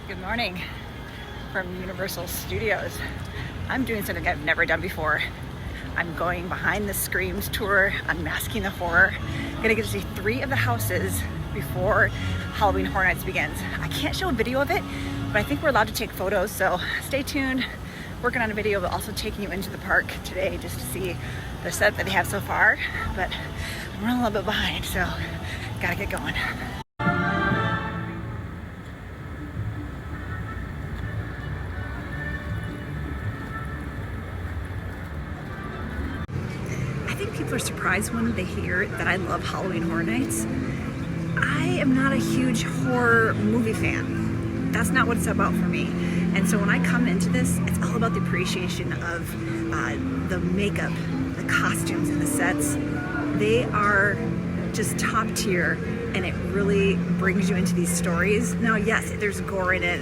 Good morning from Universal Studios. I'm doing something I've never done before. I'm going behind the Screams tour, unmasking the horror. Gonna get to see 3 of the houses before Halloween Horror Nights begins. I can't show a video of it, but I think we're allowed to take photos, so stay tuned. Working on a video, but also taking you into the park today just to see the set that they have so far. But I'm running a little bit behind, so gotta get going. I think people are surprised when they hear that I love Halloween Horror Nights. I am not a huge horror movie fan. That's not what it's about for me. And so when I come into this, it's all about the appreciation of the makeup, the costumes, and the sets. They are just top tier, and it really brings you into these stories. Now, yes, there's gore in it,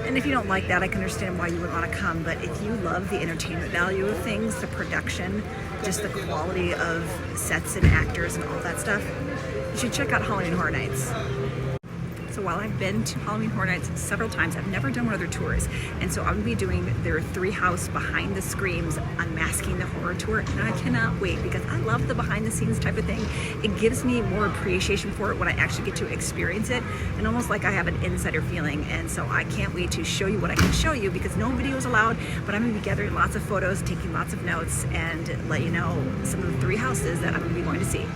and if you don't like that, I can understand why you would want to come. But if you love the entertainment value of things, the production, just the quality of sets and actors and all that stuff, you should check out Halloween Horror Nights. So while I've been to Halloween Horror Nights several times, I've never done one of their tours. And so I'm gonna be doing their 3 house behind the Screams unmasking the horror tour. And I cannot wait because I love the behind the scenes type of thing. It gives me more appreciation for it when I actually get to experience it, and almost like I have an insider feeling. And so I can't wait to show you what I can show you because no video is allowed, but I'm gonna be gathering lots of photos, taking lots of notes, and let you know some of the 3 houses that I'm gonna be going to see.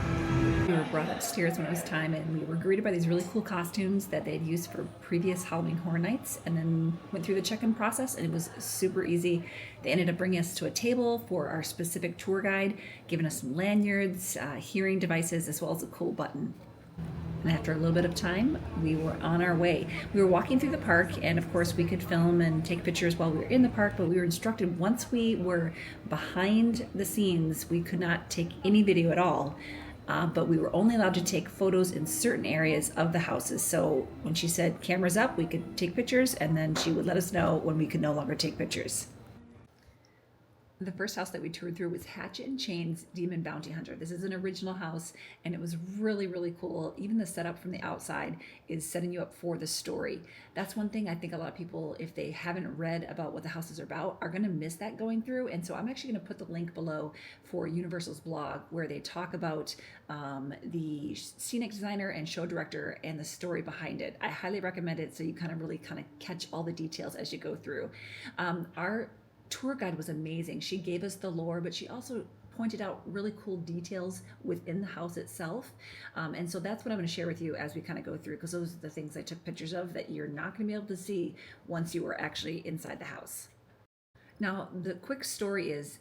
We were brought upstairs when it was time, and we were greeted by these really cool costumes that they had used for previous Halloween Horror Nights, and then went through the check-in process, and it was super easy. They ended up bringing us to a table for our specific tour guide, giving us some lanyards, hearing devices, as well as a cool button. And after a little bit of time, we were on our way. We were walking through the park, and of course we could film and take pictures while we were in the park, but we were instructed once we were behind the scenes, we could not take any video at all. But we were only allowed to take photos in certain areas of the houses. So when she said cameras up, we could take pictures, and then she would let us know when we could no longer take pictures. The first house that we toured through was Hatchet and Chains Demon Bounty Hunter. This is an original house, and it was really, really cool. Even the setup from the outside is setting you up for the story. That's one thing I think a lot of people, if they haven't read about what the houses are about, are going to miss that going through. And so I'm actually going to put the link below for Universal's blog, where they talk about the scenic designer and show director and the story behind it. I highly recommend it, so you really catch all the details as you go through. Our tour guide was amazing. She gave us the lore, but she also pointed out really cool details within the house itself. And so that's what I'm going to share with you as we go through, because those are the things I took pictures of that you're not going to be able to see once you are actually inside the house. Now, the quick story is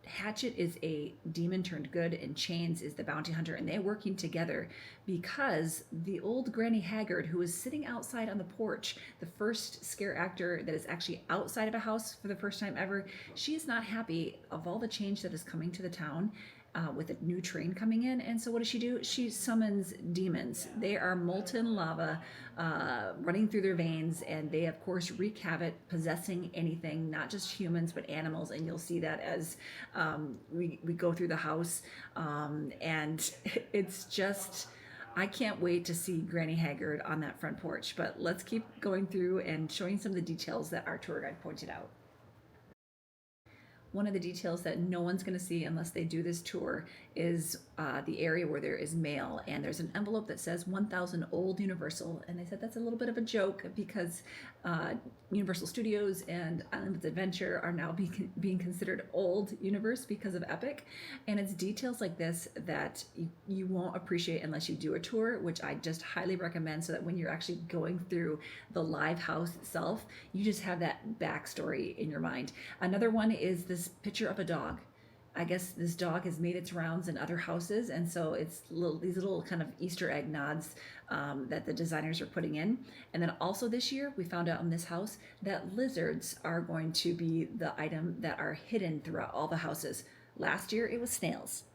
Hatchet is a demon turned good, and Chains is the bounty hunter, and they're working together because the old Granny Haggard, who is sitting outside on the porch, the first scare actor that is actually outside of a house for the first time ever, she is not happy of all the change that is coming to the town. With a new train coming in. And so what does she do? She summons demons. They are molten lava running through their veins, and they of course wreak havoc, possessing anything, not just humans but animals. And you'll see that as we go through the house, and it's just, I can't wait to see Granny Haggard on that front porch. But let's keep going through and showing some of the details that our tour guide pointed out. One of the details that no one's going to see unless they do this tour is the area where there is mail, and there's an envelope that says 1000 Old Universal, and they said that's a little bit of a joke because Universal Studios and Islands of Adventure are now being considered old universe because of Epic, and it's details like this that you won't appreciate unless you do a tour, which I just highly recommend, so that when you're actually going through the live house itself, you just have that backstory in your mind. Another one is this picture of a dog. I guess this dog has made its rounds in other houses, and so it's these little kind of Easter egg nods that the designers are putting in. And then also this year, we found out in this house that lizards are going to be the item that are hidden throughout all the houses. Last year, it was snails.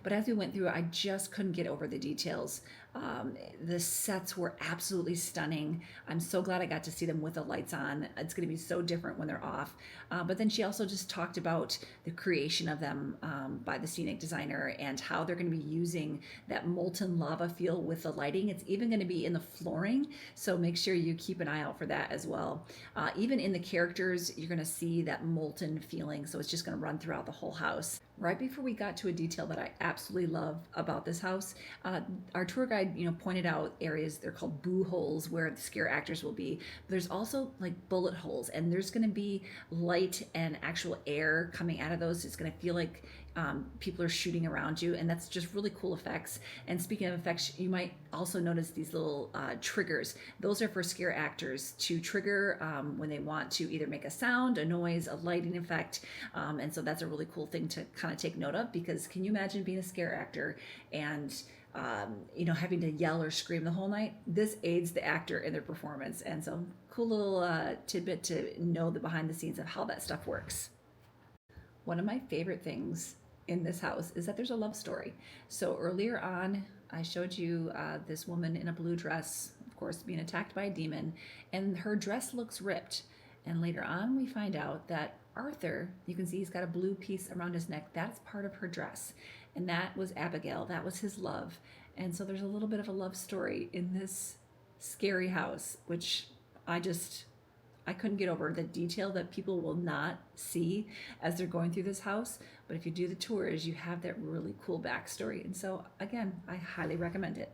But as we went through, I just couldn't get over the details. The sets were absolutely stunning. I'm so glad I got to see them with the lights on. It's going to be so different when they're off. But then she also just talked about the creation of them by the scenic designer and how they're going to be using that molten lava feel with the lighting. It's even going to be in the flooring, so make sure you keep an eye out for that as well. Even in the characters, you're going to see that molten feeling, so it's just going to run throughout the whole house. Right before we got to a detail that I absolutely love about this house, our tour guide, pointed out areas, they're called boo holes, where the scare actors will be. But there's also like bullet holes, and there's going to be light and actual air coming out of those. It's going to feel like people are shooting around you, and that's just really cool effects. And speaking of effects, you might also notice these little triggers. Those are for scare actors to trigger when they want to either make a sound, a noise, a lighting effect. And so that's a really cool thing to kind of take note of, because can you imagine being a scare actor and having to yell or scream the whole night? This aids the actor in their performance. And so cool little tidbit to know the behind the scenes of how that stuff works. One of my favorite things in this house is that there's a love story. So earlier on, I showed you this woman in a blue dress, of course, being attacked by a demon, and her dress looks ripped. And later on, we find out that Arthur, you can see he's got a blue piece around his neck. That's part of her dress. And that was Abigail. That was his love. And so there's a little bit of a love story in this scary house, which I couldn't get over the detail that people will not see as they're going through this house. But if you do the tours, you have that really cool backstory. And so again, I highly recommend it.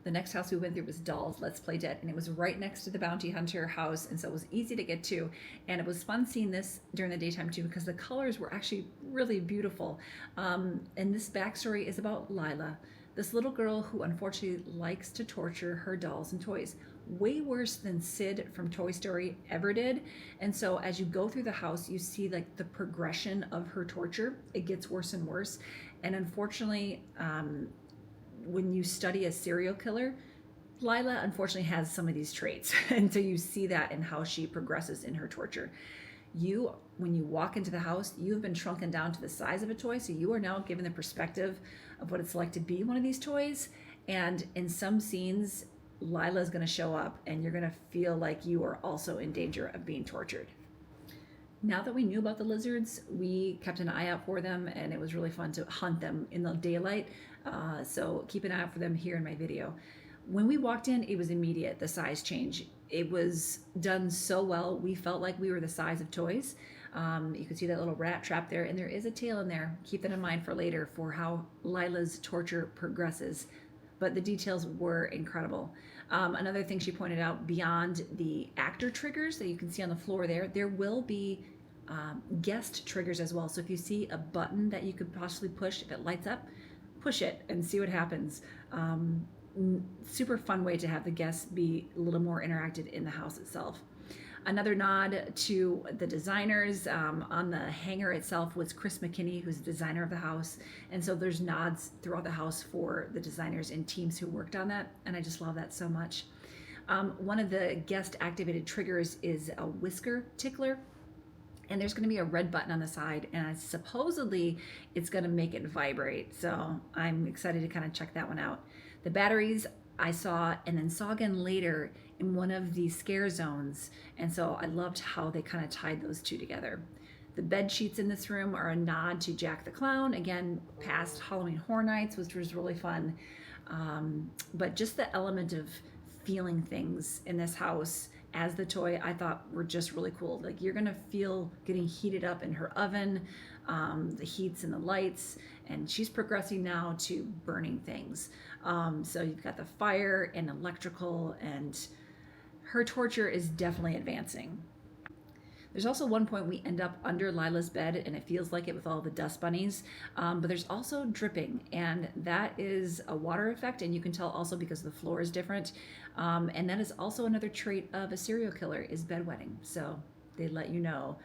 The next house we went through was Dolls Let's Play Dead, and it was right next to the Bounty Hunter house, and so it was easy to get to. And it was fun seeing this during the daytime too, because the colors were actually really beautiful. And this backstory is about Lila, this little girl who unfortunately likes to torture her dolls and toys, way worse than Sid from Toy Story ever did. And so as you go through the house, you see like the progression of her torture. It gets worse and worse. And unfortunately, when you study a serial killer, Lila unfortunately has some of these traits. And so you see that in how she progresses in her torture. When you walk into the house, you've been shrunken down to the size of a toy. So you are now given the perspective of what it's like to be one of these toys. And in some scenes, Lila is going to show up and you're going to feel like you are also in danger of being tortured. Now that we knew about the lizards, we kept an eye out for them, and it was really fun to hunt them in the daylight. So keep an eye out for them here in my video. When we walked in, it was immediate, the size change. It was done so well. We felt like we were the size of toys. You can see that little rat trap there, and there is a tail in there. Keep that in mind for later for how Lila's torture progresses. But the details were incredible. Another thing she pointed out, beyond the actor triggers that you can see on the floor there will be guest triggers as well. So if you see a button that you could possibly push, if it lights up, push it and see what happens. Super fun way to have the guests be a little more interactive in the house itself. Another nod to the designers. On the hanger itself was Chris McKinney, who's the designer of the house. And so there's nods throughout the house for the designers and teams who worked on that. And I just love that so much. One of the guest activated triggers is a whisker tickler. And there's going to be a red button on the side, and supposedly it's going to make it vibrate. So I'm excited to kind of check that one out. The batteries I saw and then saw again later in one of the scare zones. And so I loved how they kind of tied those two together. The bed sheets in this room are a nod to Jack the Clown. Again, past Halloween Horror Nights, which was really fun. But just the element of feeling things in this house as the toy, I thought were just really cool. Like, you're gonna feel getting heated up in her oven, the heats and the lights, and she's progressing now to burning things. So you've got the fire and electrical, and her torture is definitely advancing. There's also one point we end up under Lila's bed, and it feels like it with all the dust bunnies, but there's also dripping, and that is a water effect, and you can tell also because the floor is different. And that is also another trait of a serial killer, is bedwetting. So they let you know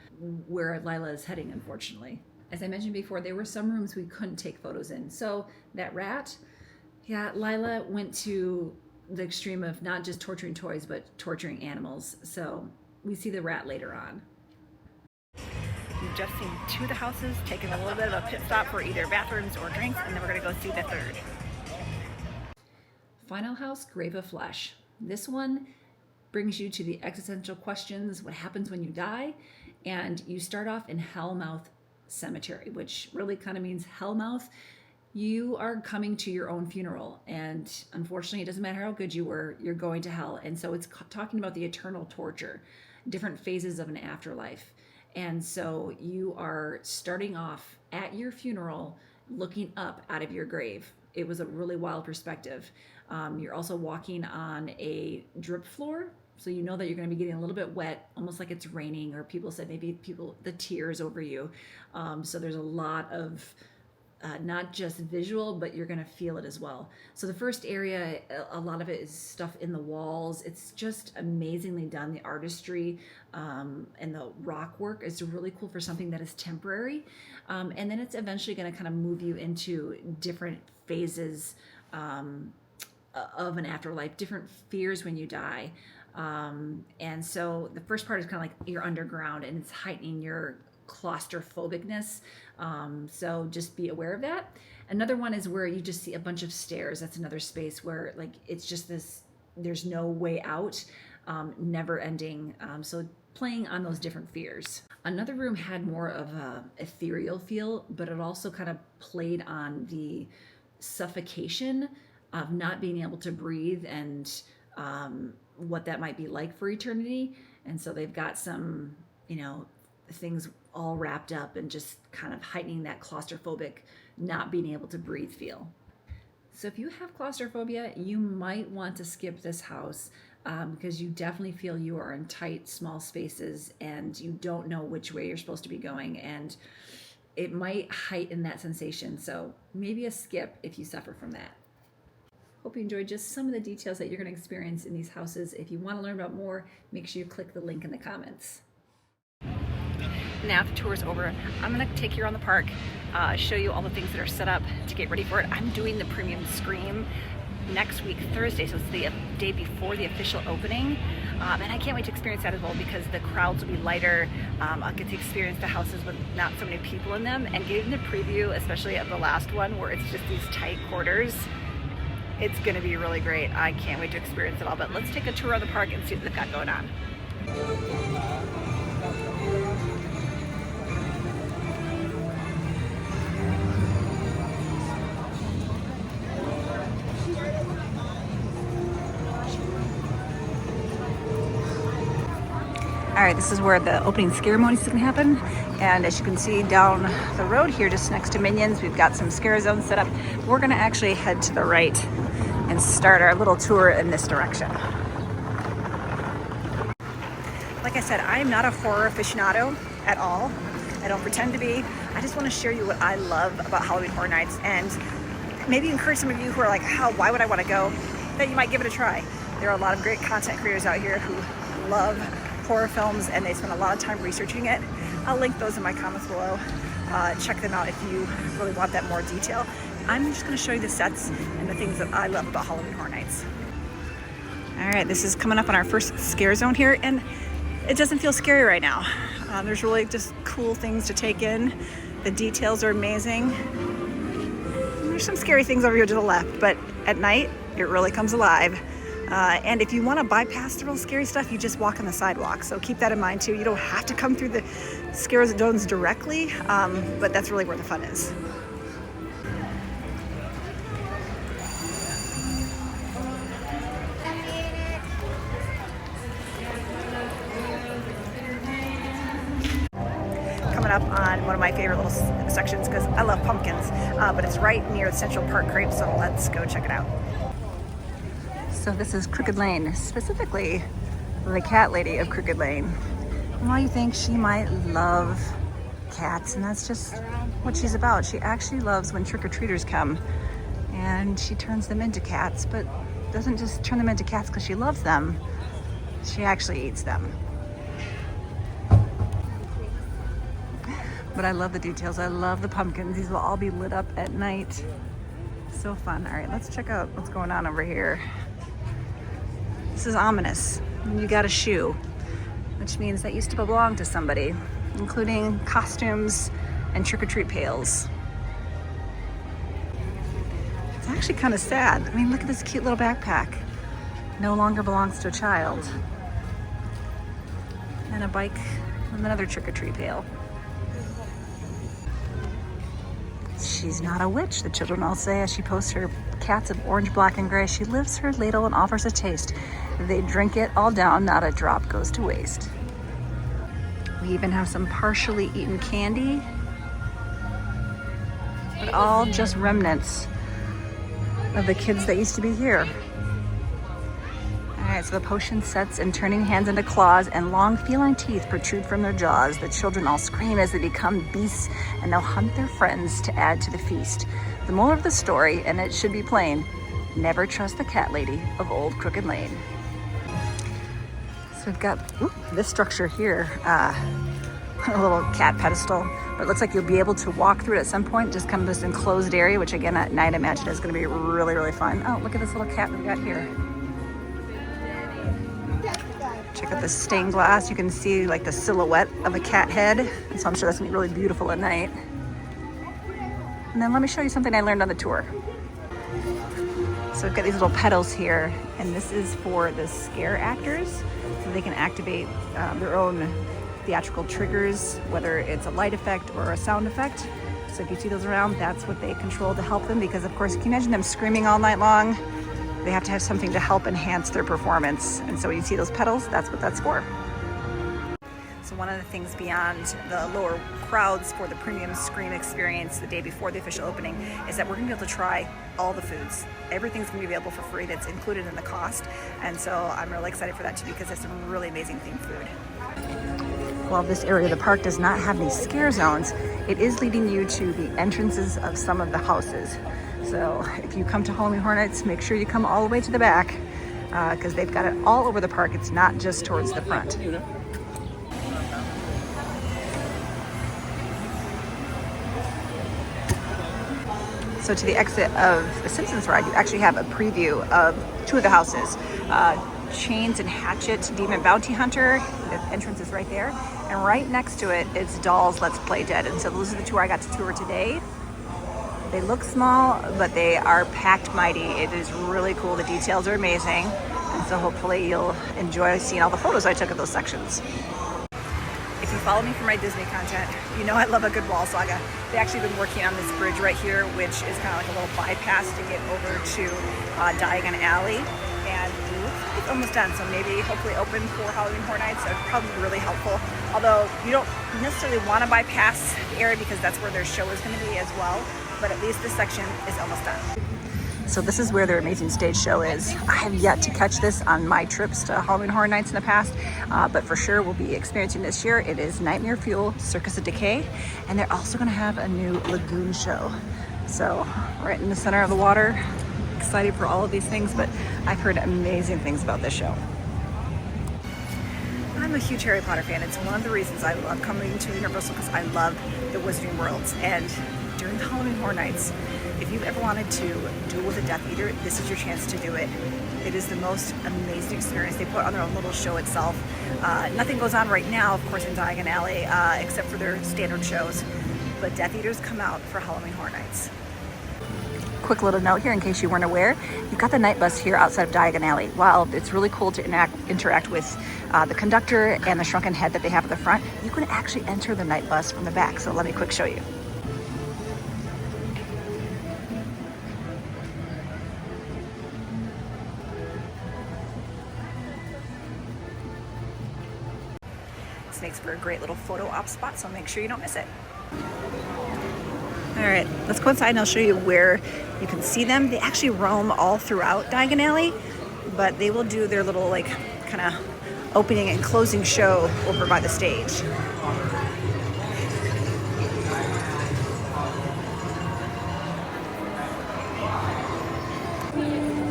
where Lila is heading, unfortunately. As I mentioned before, there were some rooms we couldn't take photos in. So that rat, yeah, Lila went to the extreme of not just torturing toys, but torturing animals. So we see the rat later on. We've just seen two of the houses, taking a little bit of a pit stop for either bathrooms or drinks, and then we're going to go see the third. Final house, Grave of Flesh. This one brings you to the existential questions, what happens when you die, and you start off in Hellmouth Cemetery, which really kind of means Hellmouth. You are coming to your own funeral, and unfortunately, it doesn't matter how good you were, you're going to hell. And so it's talking about the eternal torture, different phases of an afterlife. And so you are starting off at your funeral looking up out of your grave. It was a really wild perspective. You're also walking on a drip floor, so you know that you're going to be getting a little bit wet, almost like it's raining, or people said maybe the tears over you. So there's a lot of not just visual, but you're going to feel it as well. So the first area, a lot of it is stuff in the walls. It's just amazingly done. The artistry and the rock work is really cool for something that is temporary. And then it's eventually going to kind of move you into different phases of an afterlife, different fears when you die. And so the first part is kind of like you're underground, and it's heightening your claustrophobicness. So just be aware of that. Another one is where you just see a bunch of stairs. That's another space where like it's just this, there's no way out, never ending. So playing on those different fears. Another room had more of a ethereal feel, but it also kind of played on the suffocation of not being able to breathe and what that might be like for eternity. And so they've got some, things all wrapped up and just kind of heightening that claustrophobic, not being able to breathe feel. So if you have claustrophobia, you might want to skip this house because you definitely feel you are in tight, small spaces and you don't know which way you're supposed to be going. And it might heighten that sensation. So maybe a skip if you suffer from that. Hope you enjoyed just some of the details that you're going to experience in these houses. If you want to learn about more, make sure you click the link in the comments. Now the tour is over, I'm going to take you around the park, show you all the things that are set up to get ready for it. I'm doing the premium scream next week, Thursday, so it's the day before the official opening. And I can't wait to experience that as well because the crowds will be lighter. I'll get to experience the houses with not so many people in them, and getting the preview, especially of the last one where it's just these tight quarters. It's going to be really great. I can't wait to experience it all, but let's take a tour of the park and see what they've got going on. All right, this is where the opening ceremony is going to happen. And as you can see down the road here, just next to Minions, we've got some scare zones set up. We're going to actually head to the right and start our little tour in this direction. Like I said, I am not a horror aficionado at all. I don't pretend to be. I just want to share you what I love about Halloween Horror Nights, and maybe encourage some of you who are like, why would I want to go, that you might give it a try. There are a lot of great content creators out here who love horror films, and they spend a lot of time researching it. I'll link those in my comments below. Check them out if you really want that more detail. I'm just going to show you the sets and the things that I love about Halloween Horror Nights. All right, this is coming up on our first scare zone here, and it doesn't feel scary right now. There's really just cool things to take in. The details are amazing. There's some scary things over here to the left, but at night, it really comes alive. And if you want to bypass the real scary stuff, you just walk on the sidewalk. So keep that in mind too. You don't have to come through the scare zones directly, but that's really where the fun is. Coming up on one of my favorite little sections because I love pumpkins, but it's right near the Central Park Crepe, so let's go check it out. So this is Crooked Lane, specifically the cat lady of Crooked Lane. Well, you think she might love cats, and that's just what she's about. She actually loves when trick-or-treaters come, and she turns them into cats, but doesn't just turn them into cats because she loves them. She actually eats them. But I love the details. I love the pumpkins. These will all be lit up at night. So fun. All right, let's check out what's going on over here. This is ominous. You got a shoe, which means that used to belong to somebody, including costumes and trick-or-treat pails. It's actually kind of sad. I mean, look at this cute little backpack. No longer belongs to a child. And a bike with another trick-or-treat pail. She's not a witch, the children all say as she posts her cats of orange, black, and gray. She lifts her ladle and offers a taste. They drink it all down, not a drop goes to waste. We even have some partially eaten candy, but all just remnants of the kids that used to be here. All right, so the potion sets in turning hands into claws, and long feline teeth protrude from their jaws. The children all scream as they become beasts, and they'll hunt their friends to add to the feast. The moral of the story, and it should be plain, never trust the cat lady of Old Crooked Lane. So we've got this structure here, a little cat pedestal, but it looks like you'll be able to walk through it at some point, just kind of this enclosed area, which again at night I imagine is going to be really, really fun. Oh, look at this little cat we've got here. Check out the stained glass. You can see like the silhouette of a cat head, and so I'm sure that's gonna be really beautiful at night. And then let me show you something I learned on the tour. So we've got these little pedals here, and this is for the scare actors, so they can activate their own theatrical triggers, whether it's a light effect or a sound effect. So if you see those around, that's what they control to help them, because of course, can you imagine them screaming all night long? They have to have something to help enhance their performance. And so when you see those pedals, that's what that's for. So one of the things beyond the lower crowds for the premium screen experience the day before the official opening is that we're gonna be able to try all the foods. Everything's gonna be available for free that's included in the cost. And so I'm really excited for that too, because there's some really amazing themed food. While this area of the park does not have these scare zones, it is leading you to the entrances of some of the houses. So if you come to Halloween Horror Nights, make sure you come all the way to the back, because they've got it all over the park. It's not just towards the front. So to the exit of the Simpsons ride, you actually have a preview of two of the houses. Chains and Hatchet Demon Bounty Hunter. The entrance is right there. And right next to it is Dolls Let's Play Dead. And so those are the two I got to tour today. They look small, but they are packed mighty. It is really cool. The details are amazing. And so hopefully you'll enjoy seeing all the photos I took of those sections. If you follow me for my Disney content, you know I love a good wall saga. They actually been working on this bridge right here, which is kind of like a little bypass to get over to Diagon Alley. And it's almost done, so maybe hopefully open for Halloween Horror Nights. That would probably be really helpful. Although you don't necessarily want to bypass the area because that's where their show is going to be as well. But at least this section is almost done. So this is where their amazing stage show is. I have yet to catch this on my trips to Halloween Horror Nights in the past, but for sure we'll be experiencing this year. It is Nightmare Fuel, Circus of Decay, and they're also going to have a new lagoon show. So right in the center of the water. Excited for all of these things, but I've heard amazing things about this show. I'm a huge Harry Potter fan. It's one of the reasons I love coming to Universal, because I love the Wizarding Worlds. And during the Halloween Horror Nights, if you've ever wanted to duel with a Death Eater, this is your chance to do it. It is the most amazing experience. They put on their own little show itself. Nothing goes on right now, of course, in Diagon Alley, except for their standard shows. But Death Eaters come out for Halloween Horror Nights. Quick little note here in case you weren't aware, you've got the night bus here outside of Diagon Alley. While it's really cool to interact with the conductor and the shrunken head that they have at the front, you can actually enter the night bus from the back. So let me quick show you. This makes for a great little photo op spot, so make sure you don't miss it. All right, let's go inside and I'll show you where you can see them. They actually roam all throughout Diagon Alley, but they will do their little like kind of opening and closing show over by the stage.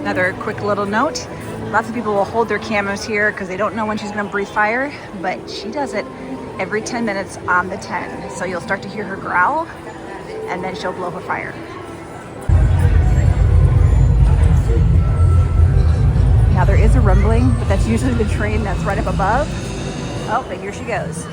Another quick little note, lots of people will hold their cameras here because they don't know when she's gonna breathe fire, but she does it every 10 minutes on the 10. So you'll start to hear her growl, and then she'll blow her fire. Now there is a rumbling, but that's usually the train that's right up above. Oh, but here she goes.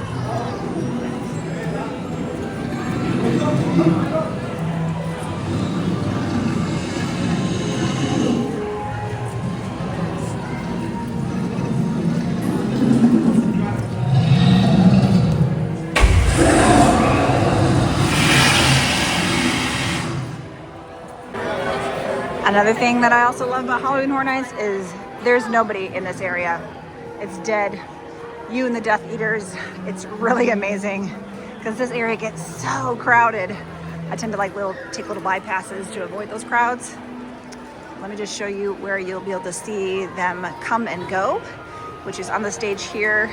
Another thing that I also love about Halloween Horror Nights is there's nobody in this area. It's dead. You and the Death Eaters. It's really amazing because this area gets so crowded. I tend to like take little bypasses to avoid those crowds. Let me just show you where you'll be able to see them come and go, which is on the stage here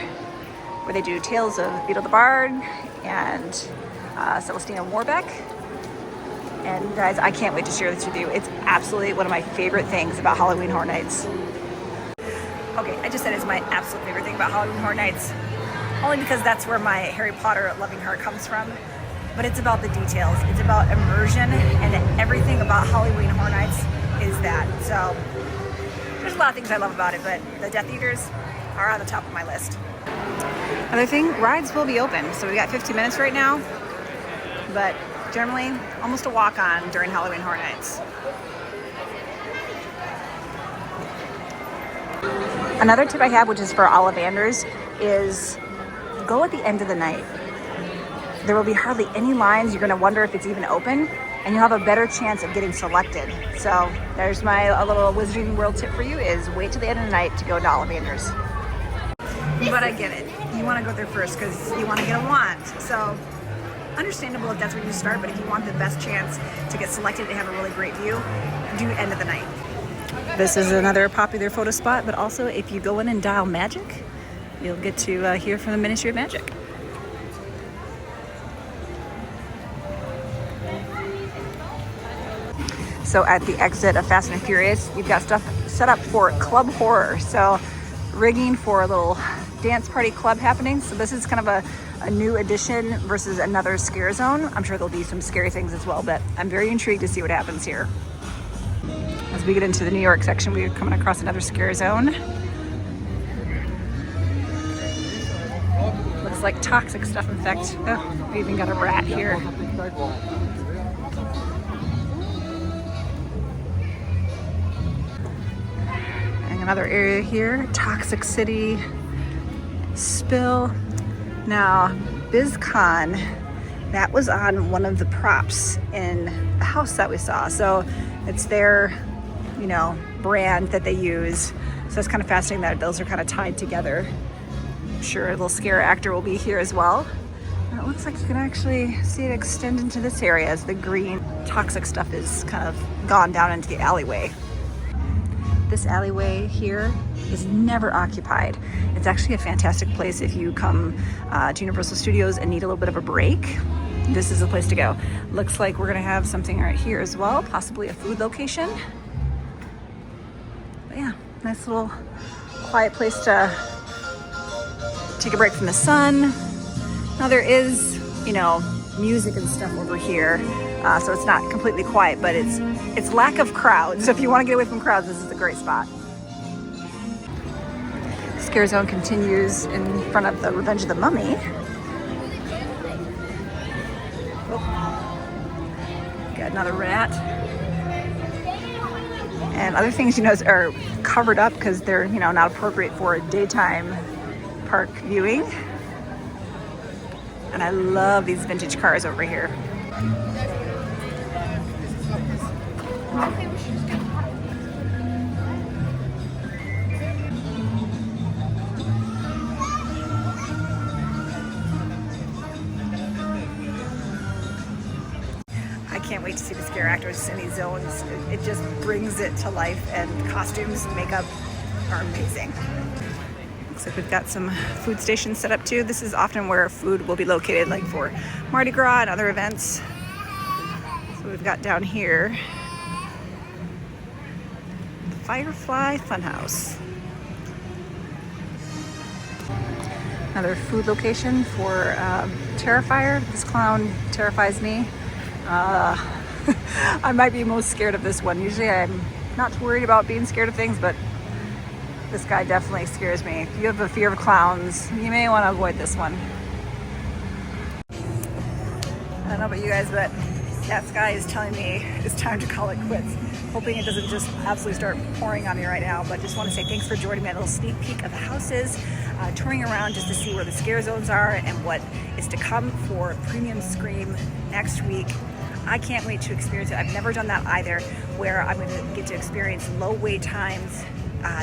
where they do Tales of Beetle the Bard and Celestina Warbeck. And guys, I can't wait to share this with you. It's absolutely one of my favorite things about Halloween Horror Nights. Okay, I just said it's my absolute favorite thing about Halloween Horror Nights, only because that's where my Harry Potter loving heart comes from. But it's about the details. It's about immersion, and everything about Halloween Horror Nights is that. So there's a lot of things I love about it, but the Death Eaters are on the top of my list. Another thing, rides will be open. So we got 15 minutes right now, but generally almost a walk-on during Halloween Horror Nights. Another tip I have, which is for Ollivanders, is go at the end of the night. There will be hardly any lines. You're going to wonder if it's even open, and you'll have a better chance of getting selected. So there's my a little Wizarding World tip for you, is wait till the end of the night to go to Ollivanders. But I get it. You want to go there first because you want to get a wand. So understandable if that's where you start, but if you want the best chance to get selected and have a really great view, do end of the night. This is another popular photo spot, but also if you go in and dial magic, you'll get to hear from the Ministry of Magic. So at the exit of Fast and Furious, you've got stuff set up for Club Horror. So rigging for a little dance party club happening. So this is kind of a new addition versus another scare zone. I'm sure there'll be some scary things as well, but I'm very intrigued to see what happens here. As we get into the New York section, we're coming across another scare zone. Looks like toxic stuff. In fact, oh, we even got a rat here. And another area here, Toxic City, Spill. Now, BizCon, that was on one of the props in the house that we saw. So it's their, brand that they use. So it's kind of fascinating that those are kind of tied together. I'm sure a little scare actor will be here as well. And it looks like you can actually see it extend into this area as the green toxic stuff is kind of gone down into the alleyway. This alleyway here is never occupied. It's actually a fantastic place if you come to Universal Studios and need a little bit of a break. This is a place to go. Looks like we're gonna have something right here as well, possibly a food location. But yeah, nice little quiet place to take a break from the sun. Now there is, music and stuff over here, so it's not completely quiet, but it's lack of crowds. So if you want to get away from crowds, this is a great spot. Scare zone continues in front of the Revenge of the Mummy. Oh. Got another rat. And other things, are covered up because they're, not appropriate for daytime park viewing. And I love these vintage cars over here. I can't wait to see the scare actors in these zones. It just brings it to life, and costumes and makeup are amazing. Looks like we've got some food stations set up too. This is often where food will be located, like for Mardi Gras and other events. So we've got down here the Firefly Funhouse. Another food location for Terrifier. This clown terrifies me. I might be most scared of this one. Usually I'm not too worried about being scared of things, but this guy definitely scares me. If you have a fear of clowns, you may want to avoid this one. I don't know about you guys, but that sky is telling me it's time to call it quits. Hoping it doesn't just absolutely start pouring on me right now, but just want to say thanks for joining me on a little sneak peek of the houses, touring around just to see where the scare zones are and what is to come for Premium Scream next week. I can't wait to experience it. I've never done that either, where I'm going to get to experience low wait times,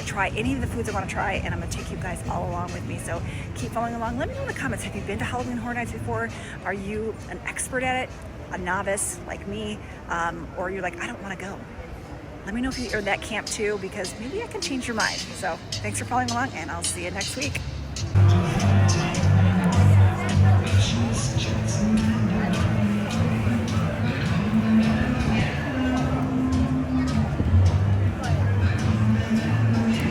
try any of the foods I want to try, and I'm going to take you guys all along with me. So keep following along. Let me know in the comments, have you been to Halloween Horror Nights before? Are you an expert at it, a novice like me, or you're like, I don't want to go? Let me know if you're that camp too, because maybe I can change your mind. So thanks for following along, and I'll see you next week.